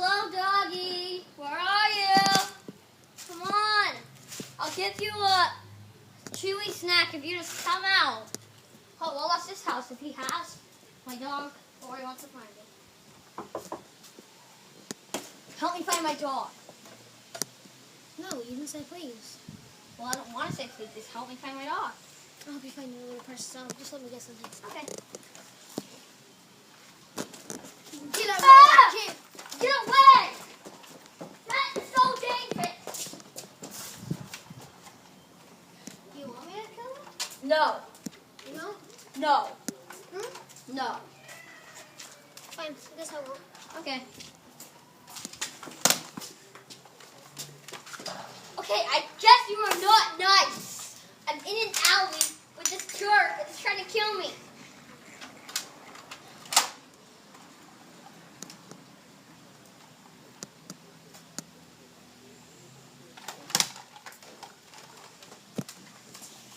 Hello, doggy. Where are you? Come on. I'll give you a chewy snack if you just come out. Oh, well, that's this house if he has my dog or he wants to find it. Help me find my dog. No, you didn't say please. Well, I don't want to say please. Just help me find my dog. I'll help you find your little precious dog. Just let me get something. Okay. Get out! Ah! Kid. Get away! That's so dangerous. You want me to kill him? No. No? No. Hmm? No. Fine. I guess I won't. Okay. Okay, I guess you are not nice. I'm in an alley with this jerk that's trying to kill me.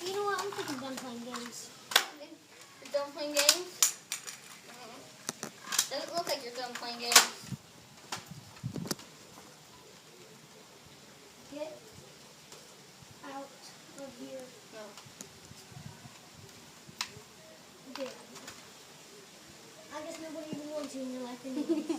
You know what? I'm thinking done playing games. You're done playing games? Doesn't look like you're done playing games. Get out of here. No. Get out of here. I guess nobody even wants you in your life anyway.